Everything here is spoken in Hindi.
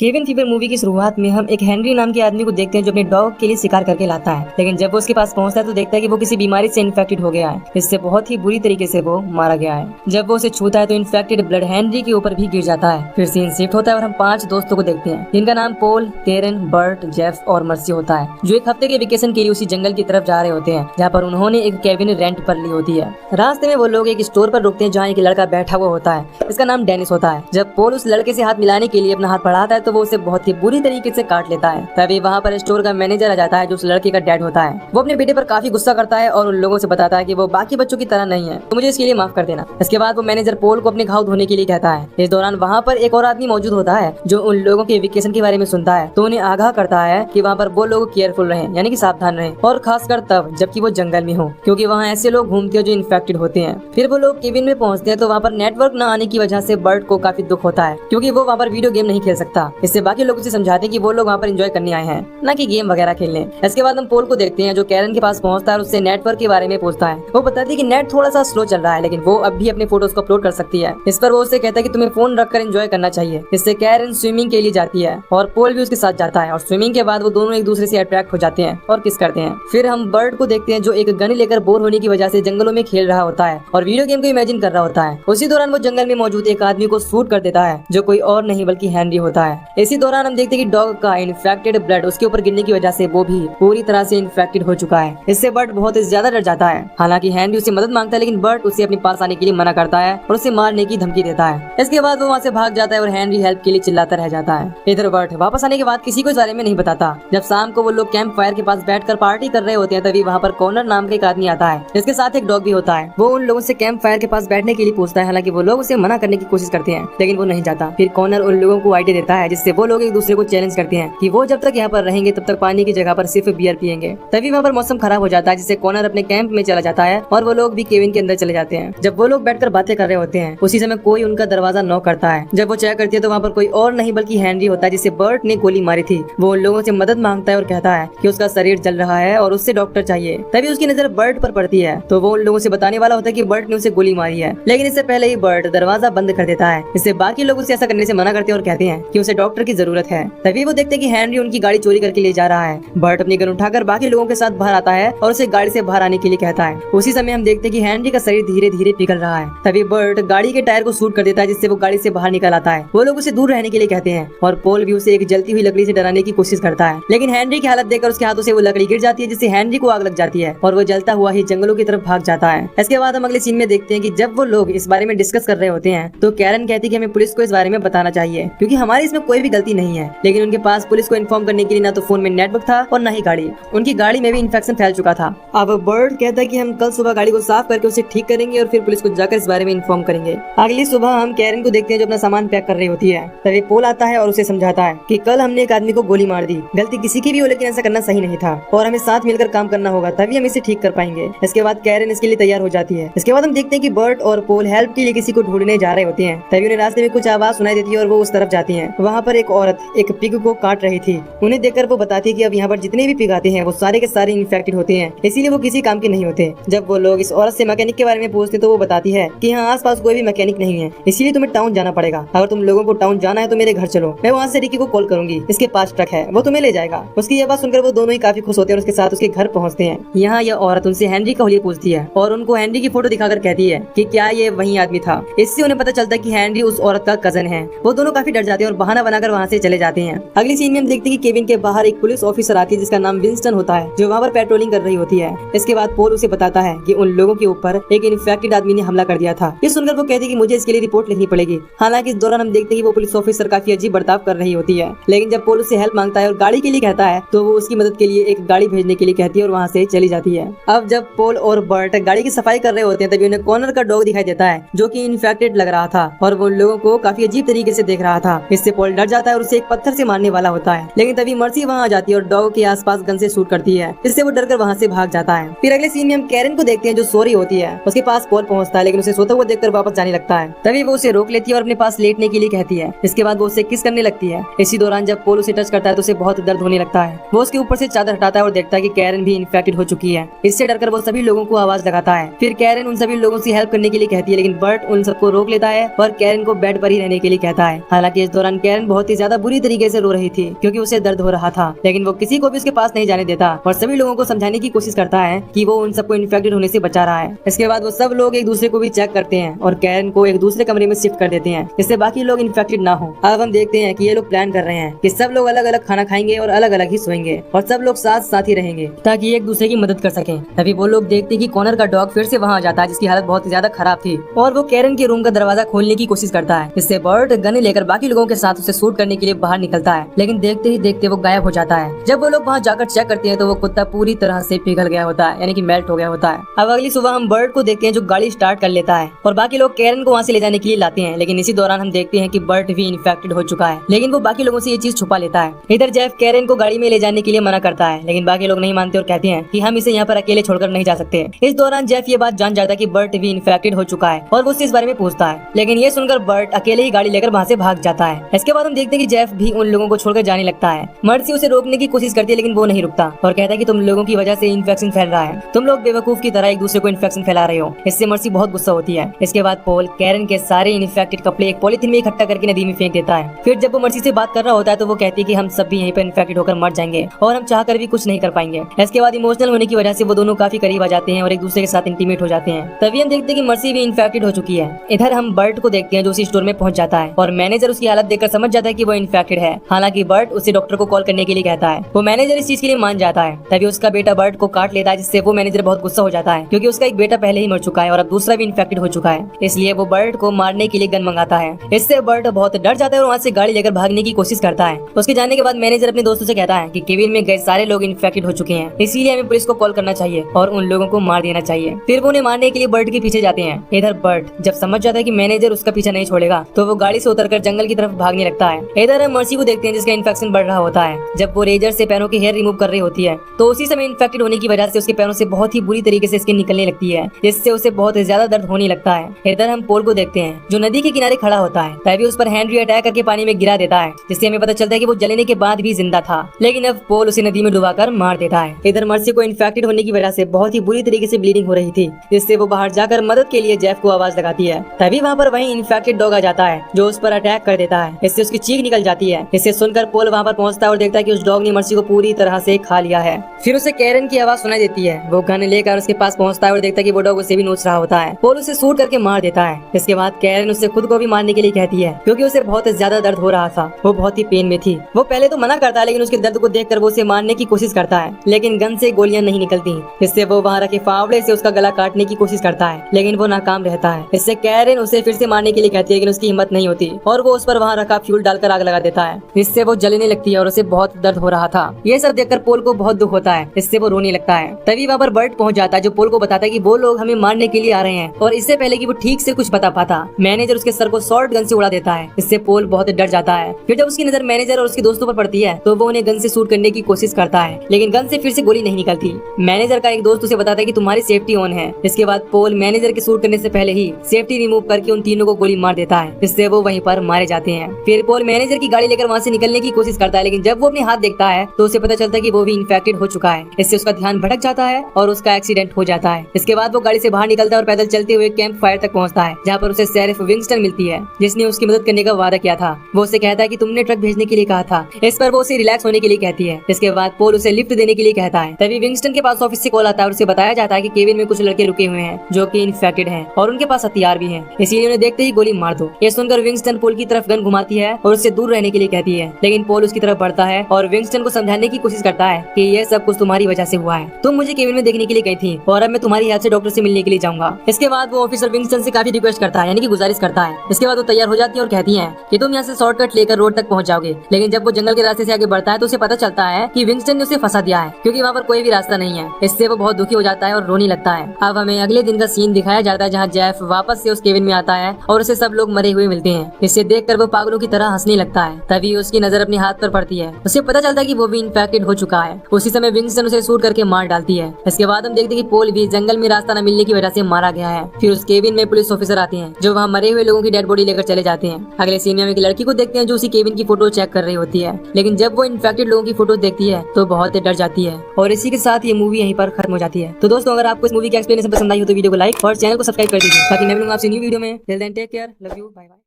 केविन फीवर मूवी की शुरुआत में हम एक हेनरी नाम के आदमी को देखते हैं जो अपने डॉग के लिए शिकार करके लाता है, लेकिन जब वो उसके पास पहुंचता है तो देखता है कि वो किसी बीमारी से इन्फेक्टेड हो गया है। इससे बहुत ही बुरी तरीके से वो मारा गया है। जब वो उसे छूता है तो इन्फेक्टेड ब्लड हेनरी के ऊपर भी गिर जाता है। फिर सीन शिफ्ट होता है और हम 5 दोस्तों को देखते हैं जिनका नाम पोल, केरन, बर्ट, जेफ और मर्सी होता है, जो एक हफ्ते के वेकेशन के लिए उसी जंगल की तरफ जा रहे होते हैं जहाँ पर उन्होंने एक केबिन रेंट पर ली होती है। रास्ते में वो लोग एक स्टोर पर रुकते हैं जहाँ एक लड़का बैठा हुआ होता है, इसका नाम डेनिस होता है। जब पोल उस लड़के से हाथ मिलाने के लिए अपना हाथ बढ़ाता है तो वो उसे बहुत ही बुरी तरीके से काट लेता है। तभी वहाँ पर स्टोर का मैनेजर आ जाता है जो उस लड़के का डैड होता है। वो अपने बेटे पर काफी गुस्सा करता है और उन लोगों से बताता है कि वो बाकी बच्चों की तरह नहीं है, तो मुझे इसके लिए माफ कर देना। इसके बाद वो मैनेजर पोल को अपने घाव धोने के लिए कहता है। इस दौरान वहाँ पर एक और आदमी मौजूद होता है जो उन लोगों के वेकेशन के बारे में सुनता है, तो उन्हें आगाह करता है कि वहाँ पर वो लोग केयरफुल रहें, यानी कि सावधान रहें, और खासकर तब जबकि वो जंगल में हो, क्योंकि वहाँ ऐसे लोग घूमते हैं जो इन्फेक्टेड होते हैं। फिर वो लोग केबिन में पहुँचते हैं तो वहाँ पर नेटवर्क न आने की वजह से बर्ट को काफी दुख होता है, क्योंकि वो वहाँ पर वीडियो गेम नहीं खेल सकता। इससे बाकी लोग उसे समझाते हैं कि वो लोग वहाँ पर एंजॉय करने आए हैं, न कि गेम वगैरह खेलने। इसके बाद हम पोल को देखते हैं जो कैरन के पास पहुंचता है और उससे नेटवर्क के बारे में पूछता है। वो बताती है कि नेट थोड़ा सा स्लो चल रहा है, लेकिन वो अब भी अपने फोटोज को अपलोड कर सकती है। इस पर वो उससे कहता है कि तुम्हें फोन रखकर एंजॉय करना चाहिए। इससे कैरन स्विमिंग के लिए जाती है और पोल भी उसके साथ जाता है, और स्विमिंग के बाद वो दोनों एक दूसरे से अट्रैक्ट हो जाते हैं और किस करते हैं। फिर हम बर्ड को देखते हैं जो एक गन लेकर बोर होने की वजह से जंगलों में खेल रहा होता है और वीडियो गेम को इमेजिन कर रहा होता है। उसी दौरान वो जंगल में मौजूद एक आदमी को शूट कर देता है जो कोई और नहीं बल्कि हेनरी होता है। इसी दौरान हम देखते हैं कि डॉग का इन्फेक्टेड ब्लड उसके ऊपर गिरने की वजह से वो भी पूरी तरह से इन्फेक्टेड हो चुका है। इससे बर्ट बहुत ज्यादा डर जाता है। हालांकि हेनरी उससे मदद मांगता है, लेकिन बर्ट उसे अपने पास आने के लिए मना करता है और उसे मारने की धमकी देता है। इसके बाद वो वहाँ से भाग जाता है और हेनरी हेल्प के लिए चिल्लाता रह जाता है। इधर बर्ट वापस आने के बाद किसी को इस बारे में नहीं बताता। जब शाम को वो लोग कैंप फायर के पास बैठकर पार्टी कर रहे होते हैं तभी वहाँ पर कॉर्नर नाम का एक आदमी आता है, जिसके साथ एक डॉग भी होता है। वो उन लोगों से कैंप फायर के पास बैठने के लिए पूछता है, हालांकि वो लोग उसे मना करने की कोशिश करते हैं, लेकिन वो नहीं जाता। फिर कॉर्नर उन लोगों को आइडिया देता है जिससे वो लोग एक दूसरे को चैलेंज करते हैं कि वो जब तक यहाँ पर रहेंगे तब तक पानी की जगह पर सिर्फ बियर पिएंगे। तभी वहाँ पर मौसम खराब हो जाता है, जिससे कॉर्नर अपने कैंप में चला जाता है और वो लोग भी केबिन के अंदर चले जाते हैं। जब वो लोग बैठकर बातें कर रहे होते हैं उसी समय कोई उनका दरवाजा नॉक करता है। जब वो चेक करती है तो वहाँ पर कोई और नहीं बल्कि हेनरी होता है जिसे बर्ट ने गोली मारी थी। वो उन लोगों से मदद मांगता है और कहता है कि उसका शरीर जल रहा है और उससे डॉक्टर चाहिए। तभी उसकी नजर बर्ट पर पड़ती है तो वो उन लोगों से बताने वाला होता है कि बर्ट ने उसे गोली मारी है, लेकिन इससे पहले ही बर्ट दरवाजा बंद कर देता है। इससे बाकी लोग उसे ऐसा करने से मना करते हैं और कहते हैं कि उसे डॉक्टर की जरूरत है। तभी वो देखते हैं कि हेनरी उनकी गाड़ी चोरी करके ले जा रहा है। बर्ट अपनी गन उठाकर बाकी लोगों के साथ बाहर आता है और उसे गाड़ी से बाहर आने के लिए कहता है। उसी समय हम देखते हैं कि हेनरी का शरीर धीरे धीरे पिघल रहा है। तभी बर्ट गाड़ी के टायर को शूट कर देता है जिससे वो गाड़ी से बाहर निकल आता है। वो लोग उसे दूर रहने के लिए कहते हैं और पोल भी उसे एक जलती हुई लकड़ी से डराने की कोशिश करता है, लेकिन हेनरी की हालत देखकर उसके हाथों से वो लकड़ी गिर जाती है जिससे हेनरी को आग लग जाती है और वो जलता हुआ ही जंगलों की तरफ भाग जाता है। इसके बाद हम अगले सीन में देखते हैं कि जब वो लोग इस बारे में डिस्कस कर रहे होते हैं तो कैरन कहती है कि हमें पुलिस को इस बारे में बताना चाहिए क्योंकि हमारी इसमें कोई भी गलती नहीं है, लेकिन उनके पास पुलिस को इन्फॉर्म करने के लिए ना तो फोन में नेटवर्क था और न ही गाड़ी। उनकी गाड़ी में भी इन्फेक्शन फैल चुका था। अब बर्ड कहता है कि हम कल सुबह गाड़ी को साफ करके उसे ठीक करेंगे और फिर पुलिस को जाकर इस बारे में इन्फॉर्म करेंगे। अगली सुबह हम कैरन को देखते हैं जो अपना सामान पैक कर रही होती है। तभी पोल आता है और उसे समझाता है कि कल हमने एक आदमी को गोली मार दी, गलती किसी की भी हो लेकिन ऐसा करना सही नहीं था और हमें साथ मिलकर काम करना होगा तभी हम इसे ठीक कर पाएंगे। इसके बाद कैरन इसके लिए तैयार हो जाती है। इसके बाद हम देखते हैं कि बर्ट और पोल हेल्प के लिए किसी को ढूंढने जा रहे होते हैं। तभी उन्हें रास्ते में कुछ आवाज सुनाई देती है और वो उस तरफ जाती है। वहाँ पर एक औरत एक पिग को काट रही थी। उन्हें देखकर वो बताती है कि अब यहाँ पर जितने भी पिग आते हैं वो सारे के सारे इन्फेक्टेड होते हैं, इसीलिए वो किसी काम के नहीं होते। जब वो लोग इस औरत से मैकेनिक के बारे में पूछते तो वो बताती है कि यहाँ आसपास कोई भी मैकेनिक नहीं है, इसीलिए तुम्हें टाउन जाना पड़ेगा। अगर तुम लोगों को टाउन जाना है तो मेरे घर चलो, मैं वहाँ से रिकी को कॉल करूंगी, इसके पास ट्रक है, वो तुम्हें ले जाएगा। उसकी ये बात सुनकर वो दोनों ही काफी खुश होते हैं और उसके साथ उसके घर पहुँचते हैं। यहाँ यह औरत उनसे हेनरी का हुलिया पूछती है और उनको हेनरी की फोटो दिखाकर कहती है कि क्या ये वही आदमी था। इससे उन्हें पता चलता है कि हेनरी उस औरत का कजन है। वो दोनों काफी डर जाते हैं और बहाना बनाकर वहाँ से चले जाते हैं। अगली सीन में हम देखते हैं कि केबिन के बाहर एक पुलिस ऑफिसर आती है जिसका नाम विंस्टन होता है, जो वहाँ पर पेट्रोलिंग कर रही होती है। इसके बाद पोल उसे बताता है कि उन लोगों के ऊपर एक इन्फेक्टेड आदमी ने हमला कर दिया था। ये सुनकर वो कहती है कि मुझे इसके लिए रिपोर्ट लिखनी पड़ेगी। हालांकि इस दौरान हम देखते हैं कि वो पुलिस ऑफिसर काफी अजीब बर्ताव कर रही होती है, लेकिन जब पोल उससे हेल्प मांगता है और गाड़ी के लिए कहता है तो वो उसकी मदद के लिए एक गाड़ी भेजने के लिए कहती है और वहाँ से चली जाती है। अब जब पोल और बर्ट गाड़ी की सफाई कर रहे होते हैं तभी उन्हें कॉर्नर का डॉग दिखाई देता है जो कि इन्फेक्टेड लग रहा था और वो उन लोगों को काफी अजीब तरीके से देख रहा था। इससे पोल डर जाता है और उसे एक पत्थर से मारने वाला होता है, लेकिन तभी मर्सी वहाँ आ जाती है और डॉग के आसपास गन से शूट करती है, इससे वो डरकर वहाँ से भाग जाता है। फिर अगले सीन में हम कैरन को देखते हैं जो सो रही होती है। उसके पास पोल पहुँचता है लेकिन उसे सोता हुआ देखकर वापस जाने लगता है। तभी वो उसे रोक लेती है और अपने पास लेटने के लिए कहती है। इसके बाद वो उसे किस करने लगती है। इसी दौरान जब पोल उसे टच करता है तो उसे बहुत दर्द होने लगता है। वो उसके ऊपर से चादर हटाता है और देखता है कि कैरन भी इन्फेक्टेड हो चुकी है। इससे डरकर वो सभी लोगों को आवाज लगाता है। फिर कैरन उन सभी लोगों से हेल्प करने के लिए कहती है, लेकिन बर्ट उन सबको रोक लेता है और कैरन को बेड पर ही रहने के लिए कहता है। हालांकि इस दौरान कैरन बहुत ही ज्यादा बुरी तरीके से रो रही थी क्योंकि उसे दर्द हो रहा था, लेकिन वो किसी को भी उसके पास नहीं जाने देता और सभी लोगों को समझाने की कोशिश करता है कि वो उन सबको इन्फेक्टेड होने से बचा रहा है। इसके बाद वो सब लोग एक दूसरे को भी चेक करते हैं और कैरन को एक दूसरे कमरे में शिफ्ट कर देते हैं जिससे बाकी लोग इन्फेक्टेड ना हो। अब हम देखते हैं कि ये लोग प्लान कर रहे हैं कि सब लोग अलग अलग खाना खाएंगे और अलग अलग ही सोएंगे और सब लोग साथ साथ ही रहेंगे ताकि एक दूसरे की मदद कर सके। तभी वो लोग देखते कि कॉर्नर का डॉग फिर से वहाँ आ जाता है जिसकी हालत बहुत ज्यादा खराब थी और वो कैरन के रूम का दरवाजा खोलने की कोशिश करता है, जिससे बर्ट गन लेकर बाकी लोगों के साथ उसे शूट करने के लिए बाहर निकलता है, लेकिन देखते ही देखते वो गायब हो जाता है। जब वो लोग वहाँ जाकर चेक करते हैं तो वो कुत्ता पूरी तरह से पिघल गया होता है, यानी कि मेल्ट हो गया होता है। अब अगली सुबह हम बर्ट को देखते हैं जो गाड़ी स्टार्ट कर लेता है और बाकी लोग कैरन को वहाँ से ले जाने के लिए लाते हैं, लेकिन इसी दौरान हम देखते हैं कि बर्ट भी इन्फेक्टेड हो चुका है, लेकिन वो बाकी लोगों से ये चीज छुपा लेता है। इधर जेफ कैरन को गाड़ी में ले जाने के लिए मना करता है, लेकिन बाकी लोग नहीं मानते और कहते हैं कि हम इसे यहाँ पर अकेले छोड़कर नहीं जा सकते। इस दौरान जेफ ये बात जान जाता है कि बर्ट भी इन्फेक्टेड हो चुका है और वो उससे इस बारे में पूछता है, लेकिन ये सुनकर बर्ट अकेले ही गाड़ी लेकर वहाँ से भाग जाता है। इसके बाद हम देखते हैं कि जेफ भी उन लोगों को छोड़कर जाने लगता है। मर्सी उसे रोकने की कोशिश करती है, लेकिन वो नहीं रुकता और कहता है कि तुम लोगों की वजह से इन्फेक्शन फैल रहा है, तुम लोग बेवकूफ की तरह एक दूसरे को इन्फेक्शन फैला रहे हो। इससे मर्सी बहुत गुस्सा होती है। इसके बाद पॉल कैरन के सारे इन्फेक्टेड कपड़े एक पॉलिथीन में इकट्ठा करके नदी में फेंक देता है। फिर जब वो मर्सी से बात कर रहा होता है तो वो कहती है कि हम सब भी यहीं पर इन्फेक्टेड होकर मर जाएंगे और हम चाहकर भी कुछ नहीं कर पाएंगे। इसके बाद इमोशनल होने की वजह से वो दोनों काफी करीब आ जाते हैं और एक दूसरे के साथ इंटीमेट हो जाते हैं। तभी हम देखते हैं कि मर्सी भी इन्फेक्टेड हो चुकी है। इधर हम बर्ट को देखते हैं जो उसी स्टोर में पहुंच जाता है और मैनेजर उसकी हालत देखकर समझ जाता है कि वो इन्फेक्टेड है। हालांकि बर्ट उसे डॉक्टर को कॉल करने के लिए कहता है। वो मैनेजर इस चीज के लिए मान जाता है। तभी उसका बेटा बर्ट को काट लेता है, जिससे वो मैनेजर बहुत गुस्सा हो जाता है क्योंकि उसका एक बेटा पहले ही मर चुका है और अब दूसरा भी इन्फेक्टेड हो चुका है। इसलिए वो बर्ट को मारने के लिए गन मंगाता है। इससे बर्ट बहुत डर जाता है और वहाँ से गाड़ी लेकर भागने की कोशिश करता है। उसके जाने के बाद मैनेजर अपने दोस्तों से कहता है कि केबिन में गए सारे लोग इन्फेक्टेड हो चुके हैं, इसीलिए हमें पुलिस को कॉल करना चाहिए और उन लोगों को मार देना चाहिए। फिर वो उन्हें मारने के लिए बर्ट के पीछे जाते हैं। इधर बर्ट जब समझ जाता है कि मैनेजर उसका पीछा नहीं छोड़ेगा तो वो गाड़ी से उतरकर जंगल की तरफ भागने लगता है। इधर हम मर्सी को देखते हैं जिसका इन्फेक्शन बढ़ रहा होता है। जब वो रेजर से पैरों के हेयर रिमूव कर रही होती है तो उसी समय इन्फेक्टेड होने की वजह से उसके पैरों से बहुत ही बुरी तरीके से स्किन निकलने लगती है, जिससे उसे बहुत ज्यादा दर्द होने लगता है। इधर हम पोल को देखते हैं जो नदी के किनारे खड़ा होता है। तभी उस पर हेनरी अटैक करके पानी में गिरा देता है, जिससे हमें पता चलता है कि वो जलने के बाद भी जिंदा था, लेकिन अब पोल उसे नदी में डुबाकर मार देता है। इधर मर्सी को इन्फेक्टेड होने की वजह से बहुत ही बुरी तरीके से ब्लीडिंग हो रही थी, जिससे वो बाहर जाकर मदद के लिए जेफ को आवाज लगाती है। तभी वहाँ पर वही इन्फेक्टेड डॉग आ जाता है जो उस पर अटैक कर देता है। इससे उसकी चीख निकल जाती है। इससे सुनकर पोल वहाँ पर पहुँचता है और देखता है कि उस डॉग ने मर्सी को पूरी तरह से खा लिया है। फिर उसे कैरन की आवाज सुनाई देती है। वो गन लेकर उसके पास पहुँचता है और देखता है कि वो डॉग उसे भी नोच रहा होता है। पोल उसे शूट करके मार देता है। इसके बाद कैरन उससे खुद को भी मारने के लिए कहती है क्योंकि उसे बहुत ज्यादा दर्द हो रहा था। वो बहुत ही पेन में थी। वो पहले तो मना करता है, लेकिन उसके दर्द को देखकर वो उसे मारने की कोशिश करता है, लेकिन गन से गोलियां नहीं निकलती। इससे वो वहाँ रखे फावड़े से उसका गला काटने की कोशिश करता है, लेकिन वो नाकाम रहता है। इससे कैरन उसे फिर से मारने के लिए कहती है, लेकिन उसकी हिम्मत नहीं होती और वो उस पर वहाँ रखा फ्यूल डालकर आग लगा देता है, जिससे वो जलने लगती है और उसे बहुत दर्द हो रहा था। ये सब देखकर पोल को बहुत दुख होता है। इससे वो रोने लगता है। तभी वहाँ पर बर्ट पहुँच जाता है जो पोल को बताता है कि वो लोग हमें मारने के लिए आ रहे हैं, और इससे पहले कि वो ठीक से कुछ बता पाता मैनेजर उसके सर को शॉर्ट गन से उड़ा देता है। इससे पोल बहुत डर जाता है। फिर जब उसकी नजर मैनेजर और उसके दोस्तों पर पड़ती है तो वो उन्हें गन से शूट करने की कोशिश करता है, लेकिन गन से फिर से गोली नहीं निकलती। मैनेजर का एक दोस्त उसे बताता है कि तुम्हारी सेफ्टी ऑन है। इसके बाद पोल मैनेजर के शूट करने से पहले ही सेफ्टी रिमूव करके उन तीनों को गोली मार देता है, जिससे वो वहीं पर मारे जाते हैं। फिर पोल मैनेजर की गाड़ी लेकर वहाँ से निकलने की कोशिश करता है, लेकिन जब वो अपने हाथ देखता है तो उसे पता चलता है कि वो भी इन्फेक्टेड हो चुका है। इससे उसका ध्यान भटक जाता है और उसका एक्सीडेंट हो जाता है। इसके बाद वो गाड़ी से बाहर निकलता है और पैदल चलते हुए कैंप फायर तक पहुँचता है, जहाँ पर उसे शेरिफ विंगस्टन मिलती है, जिसने उसकी मदद करने का वादा किया था। वो उसे कहता है कि तुमने ट्रक भेजने के लिए कहा था। इस पर वो उसे रिलैक्स होने के लिए कहती है। इसके बाद पोल उसे लिफ्ट देने के लिए कहता है। तभी विंगस्टन के पास ऑफिस से कॉल आता है और उसे बताया जाता है कि केबिन में कुछ लड़के रुके हुए हैं जो कि इन्फेक्टेड हैं और उनके पास हथियार भी हैं, इसीलिए उन्हें देखते ही गोली मार दो। ये सुनकर विंगस्टन पोल की तरफ गन घुमाती है और उससे दूर रहने के लिए कहती है, लेकिन पोल उसकी तरफ बढ़ता है और विंगस्टन को समझाने की कोशिश करता है कि ये सब कुछ तुम्हारी वजह से हुआ है। तुम मुझे केबिन में देखने के लिए गई थी और अब मैं तुम्हारी हेल्प से डॉक्टर से मिलने के लिए जाऊंगा। इसके बाद वो ऑफिसर विंगस्टन से काफी रिक्वेस्ट करता है, यानी कि गुजारिश करता है। इसके बाद वो तैयार हो जाती है और कहती है कि तुम यहाँ से शॉर्टकट लेकर रोड तक पहुंच जाओगे। लेकिन जब वो जंगल के रास्ते से आगे बढ़ता है तो उसे पता चलता है कि विंगस्टन ने उसे फंसा दिया है, क्योंकि वहाँ पर कोई भी रास्ता नहीं है। इससे वो बहुत दुखी हो जाता है और रोने लगता है। अब हमें अगले दिन का सीन दिखाया जाता है जहाँ जेफ वापस से उस केबिन में आता है और उसे सब लोग मरे हुए मिलते हैं। इससे देखकर वो पागलों की तरह हंसने लगता है। तभी उसकी नजर अपने हाथ पर पड़ती है। उसे पता चलता है कि वो भी इन्फेक्टेड हो चुका है। उसी समय विंगस्टन उसे शूट करके मार डालती है। इसके बाद हम देखते हैं कि पोल भी जंगल में रास्ता न मिलने की वजह से मारा गया है। फिर उस केबिन में पुलिस ऑफिसर आते हैं जो वहाँ मरे हुए लोगों की डेड बॉडी लेकर चले जाते हैं। अगले सीन में एक लड़की को देखते हैं जो उसी केबिन की फोटो चेक कर रही होती है, लेकिन जब वो इन्फेक्टेड लोगों की फोटो देखती है तो बहुत डर जाती है। और इसी के साथ ये मूवी यहीं पर खत्म हो जाती है। तो दोस्तों, अगर आपको इस मूवी की एक्सप्लेनेशन पसंद आई हो तो वीडियो को लाइक और चैनल को सब्सक्राइब कर दीजिए, ताकि मैं मिलूंगा आपसे न्यू वीडियो में। Till then take care, love you, bye bye.